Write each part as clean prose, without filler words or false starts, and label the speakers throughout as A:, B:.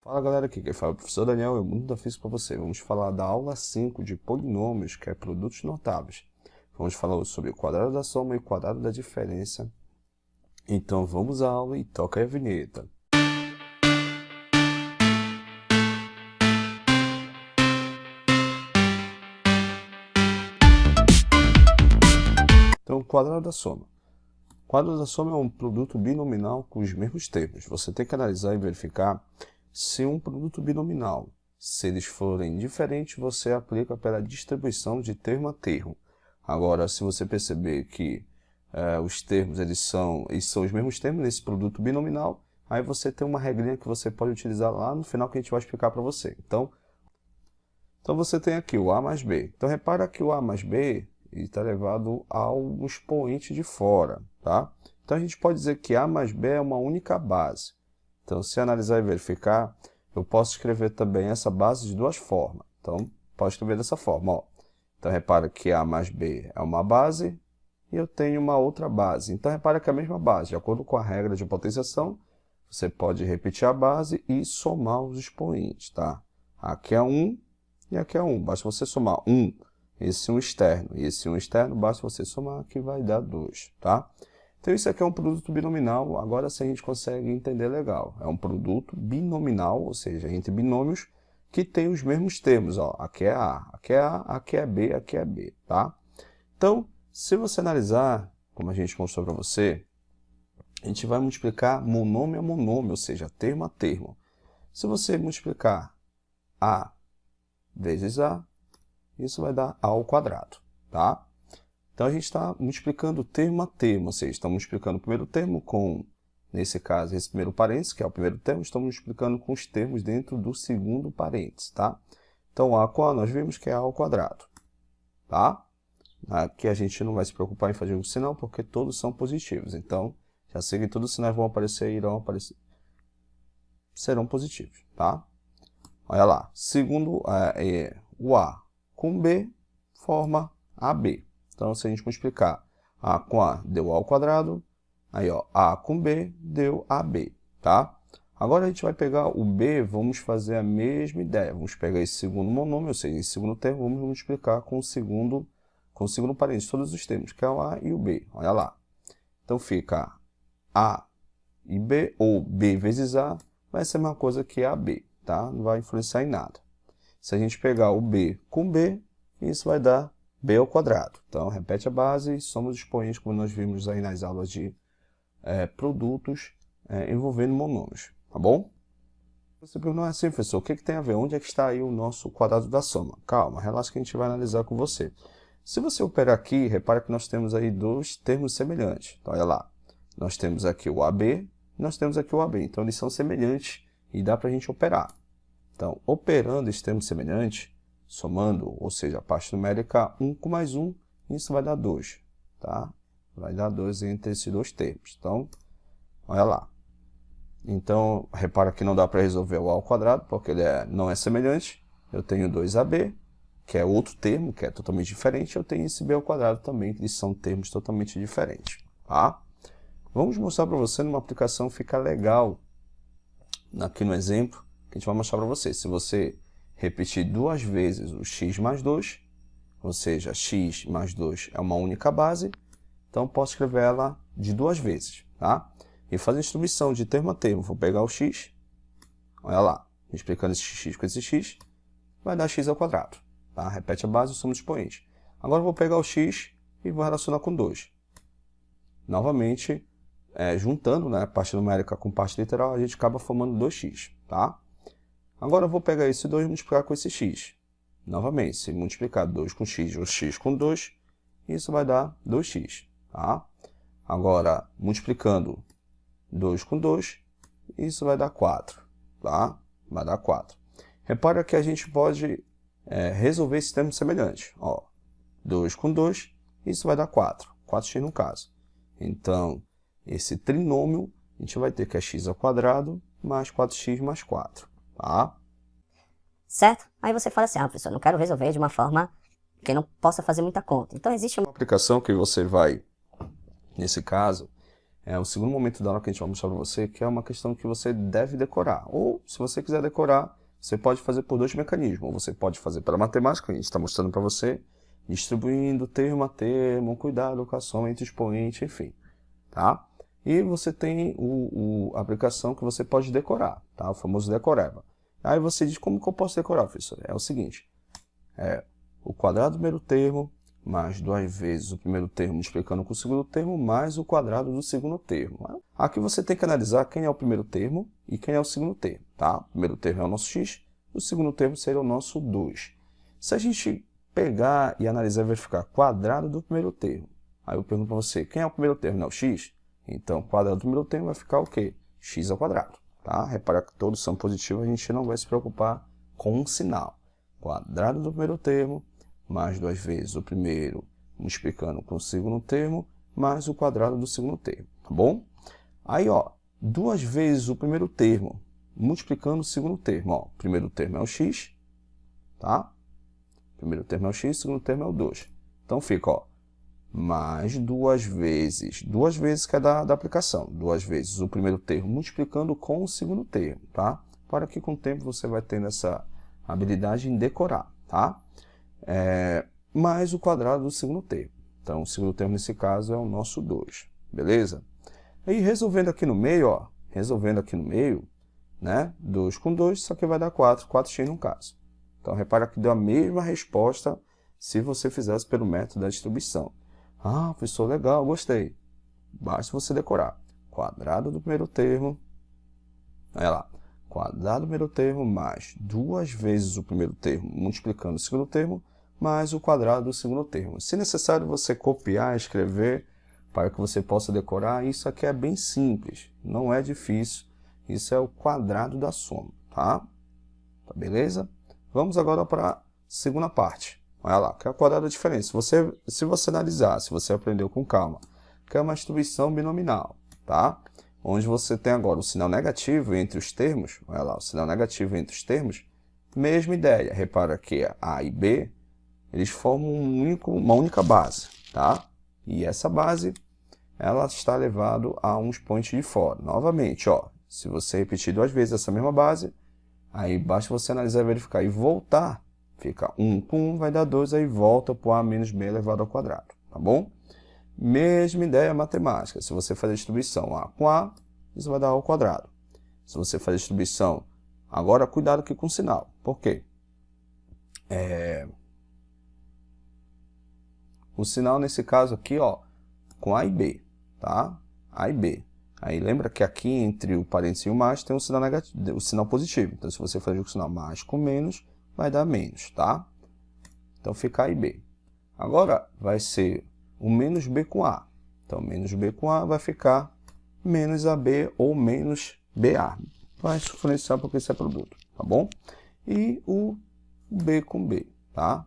A: Fala galera, aqui quem fala é o professor Daniel, eu muito da física para você. Vamos falar da aula 5 de polinômios, que é produtos notáveis. Vamos falar hoje sobre o quadrado da soma e o quadrado da diferença. Então vamos à aula e toca aí a vinheta. Então, quadrado da soma. O quadrado da soma é um produto binominal com os mesmos termos. Você tem que analisar e verificar se um produto binominal, se eles forem diferentes, você aplica pela distribuição de termo a termo. Agora, se você perceber que os termos eles são os mesmos termos nesse produto binominal, aí você tem uma regrinha que você pode utilizar lá no final que a gente vai explicar para você. Então você tem aqui o A mais B. Então repara que o A mais B está elevado ao expoente de fora, tá? Então a gente pode dizer que A mais B é uma única base. Então, se analisar e verificar, eu posso escrever também essa base de duas formas. Então, pode escrever dessa forma, ó. Então, repara que A mais B é uma base e eu tenho uma outra base. Então, repara que é a mesma base. De acordo com a regra de potenciação, você pode repetir a base e somar os expoentes, tá? Aqui é 1 e aqui é 1. Basta você somar 1, esse 1 externo e esse 1 externo, basta você somar que vai dar 2, tá? Então, isso aqui é um produto binominal, agora sim a gente consegue entender legal. É um produto binominal, ou seja, entre binômios que tem os mesmos termos. Ó. Aqui é A, aqui é A, aqui é B, aqui é B, tá? Então, se você analisar, como a gente mostrou para você, a gente vai multiplicar monômio a monômio, ou seja, termo a termo. Se você multiplicar A vezes A, isso vai dar A ao quadrado, tá? Então, a gente está multiplicando termo a termo, ou seja, estamos multiplicando o primeiro termo com, nesse caso, esse primeiro parênteses, que é o primeiro termo, estamos multiplicando com os termos dentro do segundo parênteses, tá? Então, A com A, nós vimos que é A ao quadrado, tá? Aqui a gente não vai se preocupar em fazer um sinal, porque todos são positivos. Então, já sei que todos os sinais vão aparecer e irão aparecer, serão positivos, tá? Olha lá, segundo o A com B, forma AB. Então, se a gente multiplicar A com A, deu A ao quadrado. Aí, ó, A com B, deu AB, tá? Agora, a gente vai pegar o B, vamos fazer a mesma ideia. Vamos pegar esse segundo monômio, ou seja, esse segundo termo, vamos multiplicar com o segundo parênteses, todos os termos, que é o A e o B. Olha lá. Então, fica A e B, ou B vezes A, vai ser a mesma coisa que AB, tá? Não vai influenciar em nada. Se a gente pegar o B com B, isso vai dar B ao quadrado. Então, repete a base e soma os expoentes, como nós vimos aí nas aulas de produtos envolvendo monômios, tá bom? Você pergunta, não é assim, professor, o que tem a ver? Onde é que está aí o nosso quadrado da soma? Calma, relaxa que a gente vai analisar com você. Se você operar aqui, repara que nós temos aí dois termos semelhantes. Então, olha lá, nós temos aqui o AB, nós temos aqui o AB. Então, eles são semelhantes e dá para a gente operar. Então, operando esse termo semelhante, somando, ou seja, a parte numérica 1 com mais 1, isso vai dar 2, tá? Vai dar 2 entre esses dois termos. Então, olha lá. Então, repara que não dá para resolver o A ao quadrado, porque ele não é semelhante. Eu tenho 2AB, que é outro termo, que é totalmente diferente. Eu tenho esse B ao quadrado também, que eles são termos totalmente diferentes, tá? Vamos mostrar para você numa aplicação, fica legal, aqui no exemplo, que a gente vai mostrar para você. Se você repetir duas vezes o x mais 2, ou seja, x mais 2 é uma única base, então posso escrever ela de duas vezes, tá? E fazer a distribuição de termo a termo. Vou pegar o x, olha lá, explicando esse x com esse x, vai dar x ao quadrado, tá? Repete a base e soma os expoentes. Agora eu vou pegar o x e vou relacionar com 2. Novamente, juntando, né, parte numérica com parte literal, a gente acaba formando 2x, tá? Agora eu vou pegar esse 2 e multiplicar com esse x. Novamente, se multiplicar 2 com x ou x com 2, isso vai dar 2x, tá? Agora, multiplicando 2 com 2, isso vai dar 4, tá? Vai dar 4. Repara que a gente pode resolver esse termo semelhante. Ó, 2 com 2, isso vai dar 4. 4x no caso. Então, esse trinômio, a gente vai ter que é x ao quadrado mais 4x mais 4. Tá?
B: Certo? Aí você fala assim, professor, não quero resolver de uma forma que não possa fazer muita conta. Então existe
A: uma aplicação que você vai, nesse caso, o segundo momento da aula que a gente vai mostrar para você, que é uma questão que você deve decorar. Ou, se você quiser decorar, você pode fazer por dois mecanismos. Ou você pode fazer pela matemática, que a gente está mostrando para você, distribuindo termo a termo, cuidado com a soma entre expoente, enfim. Tá? E você tem a aplicação que você pode decorar, tá? O famoso decoreba. Aí você diz, como que eu posso decorar, professor? É o seguinte, o quadrado do primeiro termo, mais 2 vezes o primeiro termo multiplicando com o segundo termo, mais o quadrado do segundo termo. Aqui você tem que analisar quem é o primeiro termo e quem é o segundo termo, tá? O primeiro termo é o nosso x, o segundo termo seria o nosso 2. Se a gente pegar e analisar e verificar quadrado do primeiro termo, aí eu pergunto para você, quem é o primeiro termo? Não é o x? Então, o quadrado do primeiro termo vai ficar o quê? X ao quadrado, tá? Repara que todos são positivos, a gente não vai se preocupar com um sinal. Quadrado do primeiro termo, mais 2 vezes o primeiro, multiplicando com o segundo termo, mais o quadrado do segundo termo, tá bom? Aí, ó, 2 vezes o primeiro termo, multiplicando o segundo termo, ó. O primeiro termo é o x, tá? O primeiro termo é o x, o segundo termo é o 2. Então, fica, ó, mais 2 vezes que é da aplicação, 2 vezes o primeiro termo multiplicando com o segundo termo, tá? Para que com o tempo você vai tendo essa habilidade em decorar, tá? Mais o quadrado do segundo termo. Então, o segundo termo nesse caso é o nosso 2, beleza? Aí, resolvendo aqui no meio, ó, né? 2 com 2, isso aqui vai dar 4, 4x no caso. Então, repara que deu a mesma resposta se você fizesse pelo método da distribuição. Ah, professor, legal, gostei. Basta você decorar. Quadrado do primeiro termo, olha lá, quadrado do primeiro termo mais 2 vezes o primeiro termo multiplicando o segundo termo, mais o quadrado do segundo termo. Se necessário você copiar, escrever, para que você possa decorar, isso aqui é bem simples, não é difícil. Isso é o quadrado da soma, tá? Tá, beleza? Vamos agora para a segunda parte. Olha lá, que é o quadrado da diferença. Se você analisar, se você aprendeu com calma, que é uma distribuição binominal, tá? Onde você tem agora o sinal negativo entre os termos, olha lá, o sinal negativo entre os termos, mesma ideia. Repara que A e B, eles formam uma única base, tá? E essa base, ela está elevada a um expoente de fora. Novamente, ó, se você repetir 2 vezes essa mesma base, aí basta você analisar e verificar e voltar. Fica 1 com 1 vai dar 2, aí volta para o A menos B elevado ao quadrado, tá bom? Mesma ideia matemática. Se você fazer a distribuição A com A, isso vai dar A ao quadrado. Se você fazer a distribuição... Agora, cuidado aqui com o sinal. Por quê? O sinal nesse caso aqui, ó, com A e B, tá? A e B. Aí lembra que aqui entre o parênteses e o mais tem o sinal negativo, o sinal positivo. Então, se você fazer o sinal mais com menos, vai dar menos, tá? Então, fica A e B. Agora, vai ser o menos B com A. Então, menos B com A vai ficar menos AB ou menos BA. Vai diferenciar porque isso é produto, tá bom? E o B com B, tá?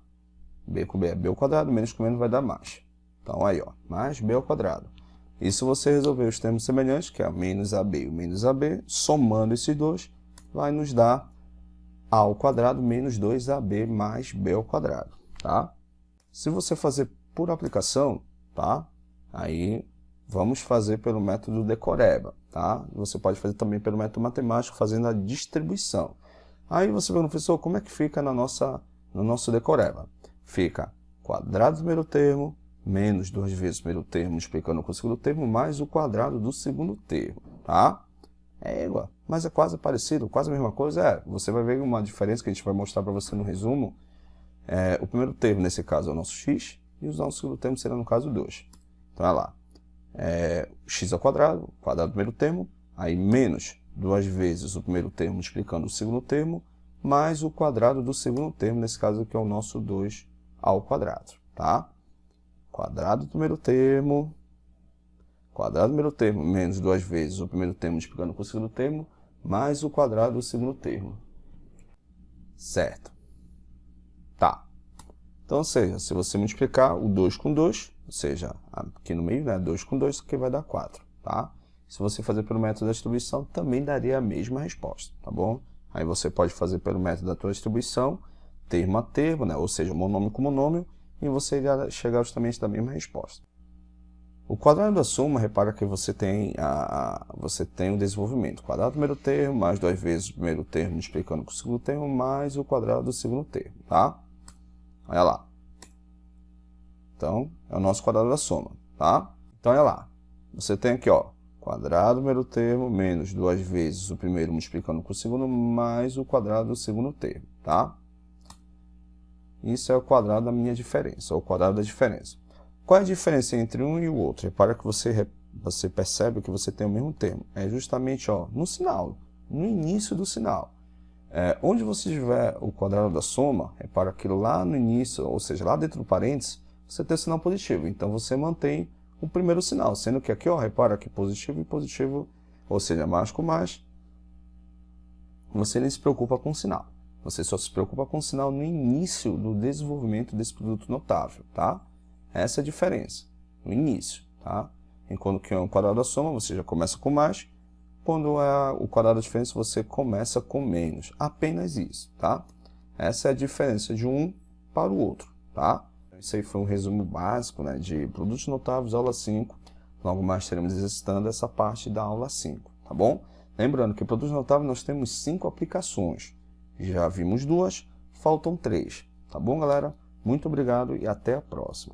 A: B com B é B ao quadrado, menos com menos vai dar mais. Então, aí, ó, mais B ao quadrado. E se você resolver os termos semelhantes, que é menos AB e o menos AB, somando esses dois, vai nos dar A ao quadrado menos 2AB mais B ao quadrado, tá? Se você fazer por aplicação, tá? Aí, vamos fazer pelo método decoreba, tá? Você pode fazer também pelo método matemático, fazendo a distribuição. Aí você pergunta, professor, como é que fica no nosso decoreba? Fica quadrado do primeiro termo, menos 2 vezes o primeiro termo, multiplicando com o segundo termo, mais o quadrado do segundo termo, tá? É igual, mas é quase parecido, quase a mesma coisa. Você vai ver uma diferença que a gente vai mostrar para você no resumo. O primeiro termo, nesse caso, é o nosso x, e o nosso segundo termo será, no caso, 2. Então, olha lá, x ao quadrado, quadrado do primeiro termo, aí menos 2 vezes o primeiro termo, multiplicando o segundo termo, mais o quadrado do segundo termo, nesse caso aqui é o nosso 2 ao quadrado, tá? Quadrado do primeiro termo, menos 2 vezes o primeiro termo multiplicando com o segundo termo, mais o quadrado do segundo termo. Certo? Tá. Então, ou seja, se você multiplicar o 2 com 2, ou seja, aqui no meio, né, 2 com 2, isso aqui vai dar 4, tá? Se você fazer pelo método da distribuição, também daria a mesma resposta, tá bom? Aí você pode fazer pelo método da tua distribuição, termo a termo, né, ou seja, monômio com monômio, e você irá chegar justamente da mesma resposta. O quadrado da soma, repara que você tem o desenvolvimento. Quadrado do primeiro termo, mais 2 vezes o primeiro termo multiplicando com o segundo termo, mais o quadrado do segundo termo, tá? Olha lá. Então, é o nosso quadrado da soma, tá? Então, olha lá. Você tem aqui, ó, quadrado do primeiro termo, menos 2 vezes o primeiro multiplicando com o segundo, mais o quadrado do segundo termo, tá? Isso é o quadrado da minha diferença, ou o quadrado da diferença. Qual é a diferença entre um e o outro? Repara que você percebe que você tem o mesmo termo. É justamente, ó, no sinal, no início do sinal. Onde você tiver o quadrado da soma, repara que lá no início, ou seja, lá dentro do parênteses, você tem o sinal positivo. Então, você mantém o primeiro sinal, sendo que aqui, ó, repara que positivo e positivo, ou seja, mais com mais, você nem se preocupa com o sinal. Você só se preocupa com o sinal no início do desenvolvimento desse produto notável, tá? Essa é a diferença, no início, tá? Enquanto que é um quadrado da soma, você já começa com mais. Quando é o quadrado da diferença, você começa com menos. Apenas isso, tá? Essa é a diferença de um para o outro, tá? Isso aí foi um resumo básico, né, de produtos notáveis, aula 5. Logo mais estaremos exercitando essa parte da aula 5, tá bom? Lembrando que produtos notáveis nós temos 5 aplicações. Já vimos 2, faltam 3. Tá bom, galera? Muito obrigado e até a próxima.